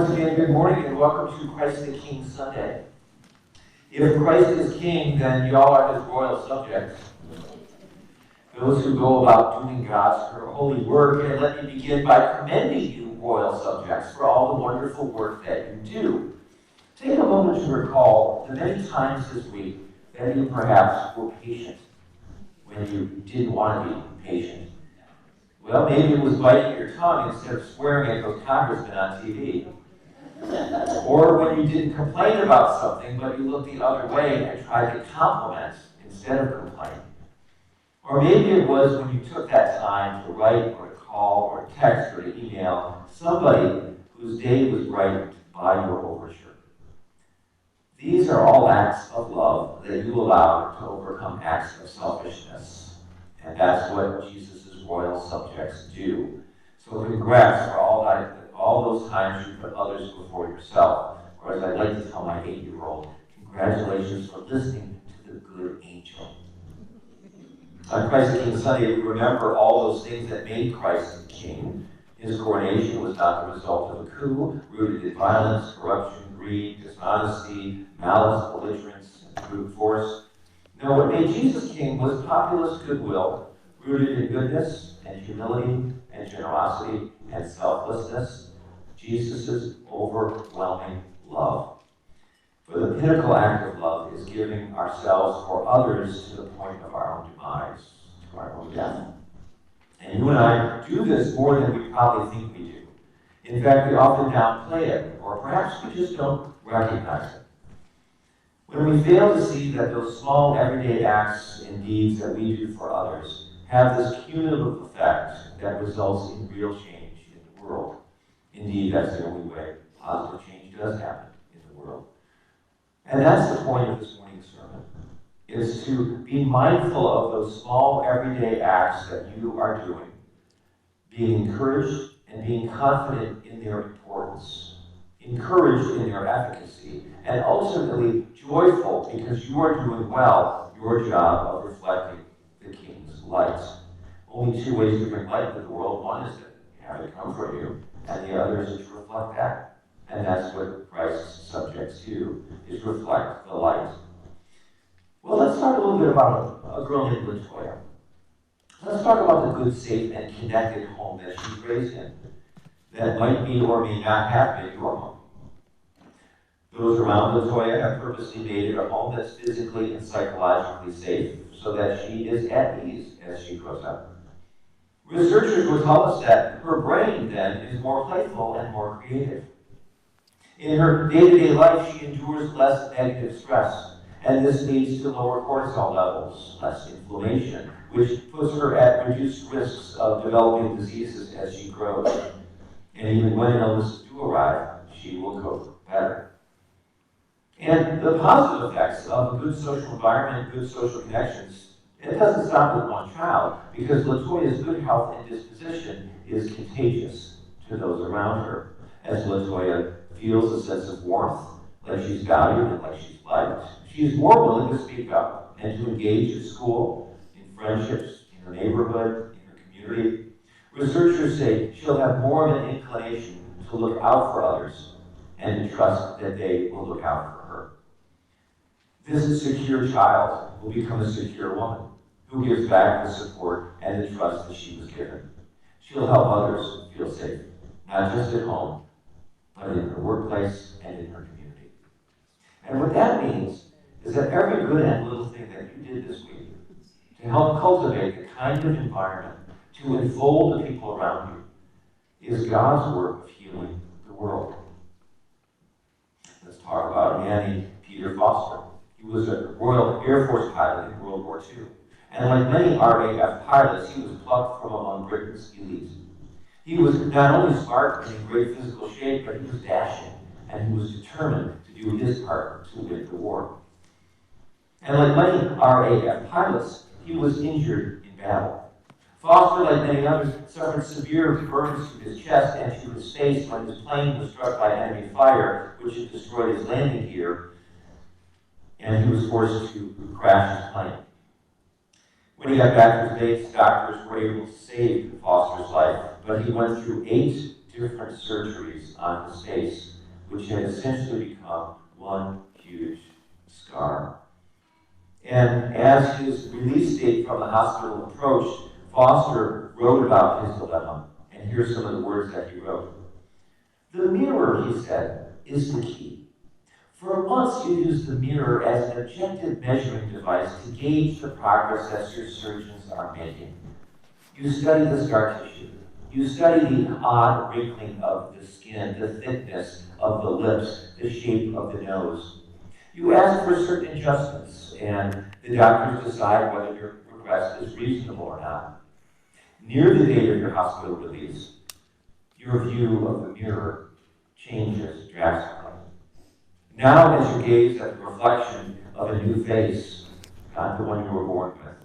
Once again, good morning and welcome to Christ the King Sunday. If Christ is King, then y'all are his royal subjects. Those who go about doing God's holy work, and let me begin by commending you, royal subjects, for all the wonderful work that you do. Take a moment to recall the many times this week that you perhaps were patient when you didn't want to be patient. Well, maybe it was biting your tongue instead of swearing at those congressmen on TV. Or when you didn't complain about something, but you looked the other way and tried to compliment instead of complain. Or maybe it was when you took that time to write or to call or to text or to email somebody whose day was brightened by your overture. These are all acts of love that you allow to overcome acts of selfishness. And that's what Jesus' royal subjects do. So congrats for all those times you put others before yourself. Or as I like to tell my 8-year-old, congratulations for listening to the good angel. On Christ the King Sunday, we remember all those things that made Christ the King. His coronation was not the result of a coup rooted in violence, corruption, greed, dishonesty, malice, belligerence, and brute force. No, what made Jesus king was populist goodwill, rooted in goodness and humility and generosity and selflessness. Jesus' overwhelming love. For the pinnacle act of love is giving ourselves for others to the point of our own demise, to our own death. And you and I do this more than we probably think we do. In fact, we often downplay it, or perhaps we just don't recognize it. When we fail to see that those small everyday acts and deeds that we do for others have this cumulative effect that results in real change in the world. Indeed, that's the only way positive change does happen in the world. And that's the point of this morning's sermon, is to be mindful of those small everyday acts that you are doing, being encouraged and being confident in their importance, encouraged in their efficacy, and ultimately joyful because you are doing well your job of reflecting the King's light. Only two ways to bring light into the world. One is to have it come from you, and the other is to reflect that. And that's what Christ's subjects do, is reflect the light. Well, let's talk a little bit about a girl named Latoya. Let's talk about the good, safe, and connected home that she's raised in, that might be or may not have been your home. Those around Latoya have purposely made it a home that's physically and psychologically safe so that she is at ease as she grows up. Researchers will tell us that her brain, then, is more playful and more creative. In her day-to-day life, she endures less negative stress, and this leads to lower cortisol levels, less inflammation, which puts her at reduced risks of developing diseases as she grows. And even when illnesses do arrive, she will cope better. And the positive effects of a good social environment, good social connections, it doesn't stop with one child, because Latoya's good health and disposition is contagious to those around her. As Latoya feels a sense of warmth, like she's valued and like she's liked, she is more willing to speak up and to engage in school, in friendships, in her neighborhood, in her community. Researchers say she'll have more of an inclination to look out for others and to trust that they will look out for her. This secure child will become a secure woman who gives back the support and the trust that she was given. She'll help others feel safe, not just at home, but in her workplace and in her community. And what that means is that every good and little thing that you did this week to help cultivate the kind of environment to enfold the people around you is God's work of healing the world. Let's talk about a man named Peter Foster. He was a Royal Air Force pilot in World War II. And like many RAF pilots, he was plucked from among Britain's elite. He was not only smart and in great physical shape, but he was dashing, and he was determined to do his part to win the war. And like many RAF pilots, he was injured in battle. Foster, like many others, suffered severe burns to his chest and to his face when his plane was struck by enemy fire, which had destroyed his landing gear, and he was forced to crash his plane. When he got back to his base, doctors were able to save Foster's life, but he went through 8 different surgeries on his face, which had essentially become one huge scar. And as his release date from the hospital approached, Foster wrote about his dilemma. And here's some of the words that he wrote. "The mirror," he said, "is the key. For months you used the mirror as an objective measuring device to gauge the progress that your surgeons are making. You study the scar tissue. You study the odd wrinkling of the skin, the thickness of the lips, the shape of the nose. You ask for certain adjustments, and the doctors decide whether your request is reasonable or not. Near the date of your hospital release, your view of the mirror changes drastically. Now, as you gaze at the reflection of a new face, not the one you were born with,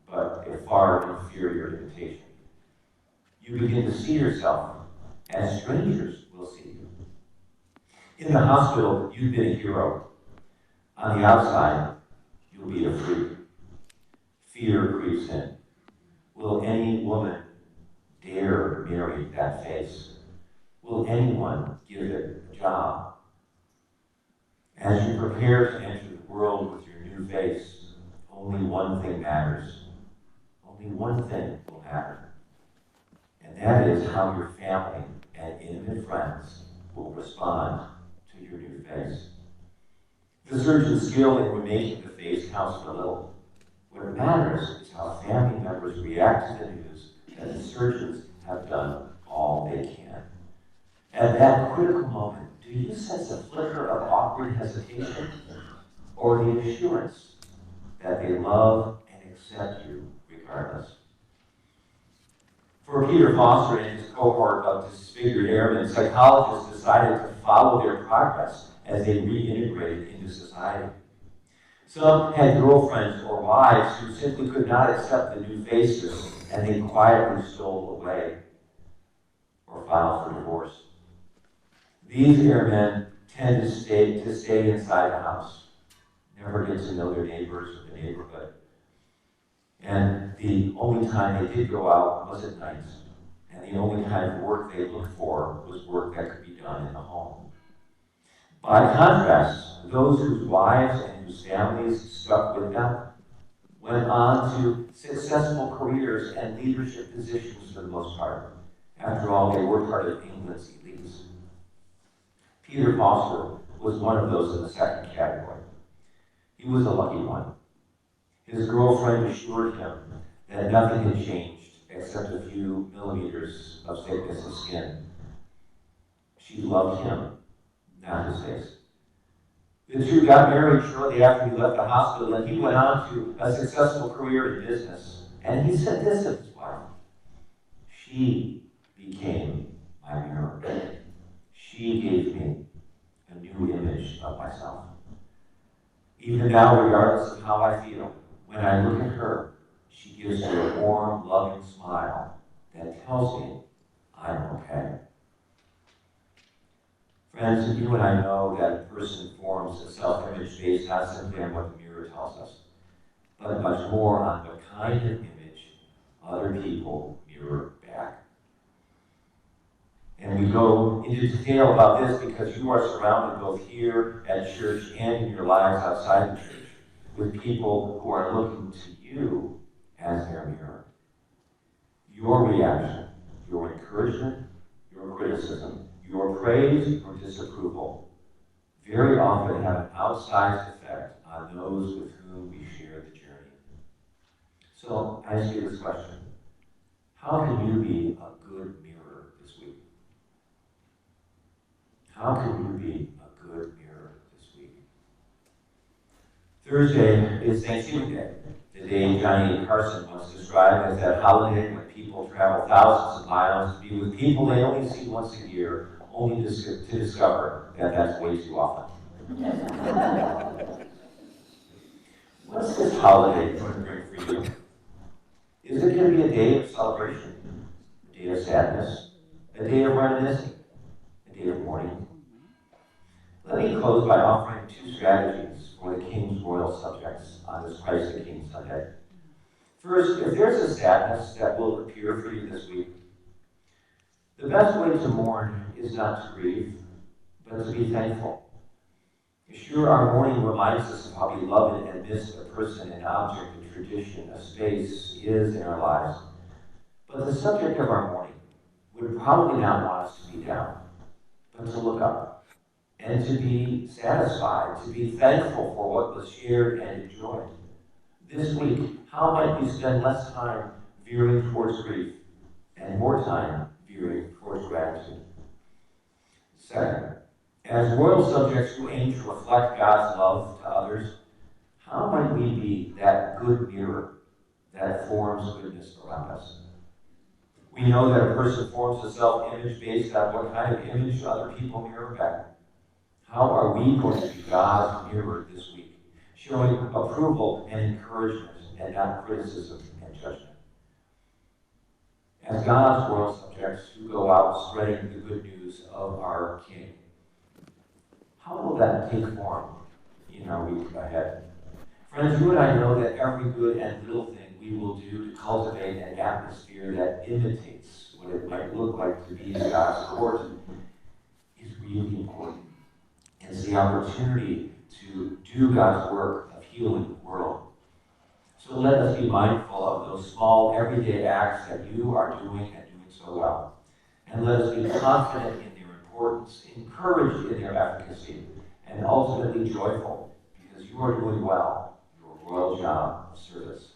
but a far inferior imitation, you begin to see yourself as strangers will see you. In the hospital, you've been a hero. On the outside, you'll be a freak. Fear creeps in. Will any woman dare marry that face? Will anyone give it a job? As you prepare to enter the world with your new face, only one thing matters. Only one thing will matter. And that is how your family and intimate friends will respond to your new face. The surgeon's skill in remaking the face counts for little. What matters is how family members react to the news that the surgeons have done all they can. At that critical moment, do you sense a flicker of awkward hesitation or the assurance that they love and accept you regardless? For Peter Foster and his cohort of disfigured airmen, psychologists decided to follow their progress as they reintegrated into society. Some had girlfriends or wives who simply could not accept the new faces, and they quietly stole away or filed for divorce. These airmen tend to stay inside the house, never get to know their neighbors or the neighborhood. And the only time they did go out was at night. And the only kind of work they looked for was work that could be done in the home. By contrast, those whose wives and whose families stuck with them went on to successful careers and leadership positions for the most part. After all, they were part of England's elites. Peter Foster was one of those in the second category. He was a lucky one. His girlfriend assured him that nothing had changed except a few millimeters of thickness of skin. She loved him, not his face. The two got married shortly after he left the hospital, and he went on to a successful career in business. And he said this of his wife: "She became my mirror. She gave me a new image of myself. Even now, regardless of how I feel, when I look at her, she gives me a warm, loving smile that tells me I'm okay." Friends, you and I know that a person forms a self-image based not simply on what the mirror tells us, but much more on what kind of image other people mirror back. And we go into detail about this because you are surrounded both here at church and in your lives outside the church with people who are looking to you as their mirror. Your reaction, your encouragement, your criticism, your praise or disapproval very often have an outsized effect on those with whom we share the journey. So I ask you this question: how can you be a good mirror this week? How can you be a good mirror this week? Thursday is Thanksgiving Day, the day Johnny Carson once described as that holiday when people travel thousands of miles to be with people they only see once a year, only to discover that that's way too often. What's this holiday going to bring for you? Is it going to be a day of celebration, a day of sadness, a day of reminiscing, a day of mourning? Let me close by offering two strategies for the King's royal subjects on this Christ the King Sunday. First, if there's a sadness that will appear for you this week, The best way to mourn is not to grieve, but to be thankful. Sure, our mourning reminds us of how beloved and missed a person, an object, a tradition, a space is in our lives. But the subject of our mourning would probably not want us to be down, but to look up and to be satisfied, to be thankful for what was shared and enjoyed. This week, how might we spend less time veering towards grief and more time veering towards gratitude? Second, as royal subjects who aim to reflect God's love to others, how might we be that good mirror that forms goodness around us? We know that a person forms a self-image based on what kind of image other people mirror back. How are we going to be God's mirror this week, showing approval and encouragement and not criticism and judgment? As God's royal subjects who go out spreading the good news of our King, how will that take form in our week ahead? Friends, you and I know that every good and little thing we will do to cultivate an atmosphere that imitates what it might look like to be in God's court is really important. It's the opportunity to do God's work of healing the world. So let us be mindful of those small, everyday acts that you are doing and doing so well. And let us be confident in their importance, encouraged in their efficacy, and ultimately joyful because you are doing well your royal job of service.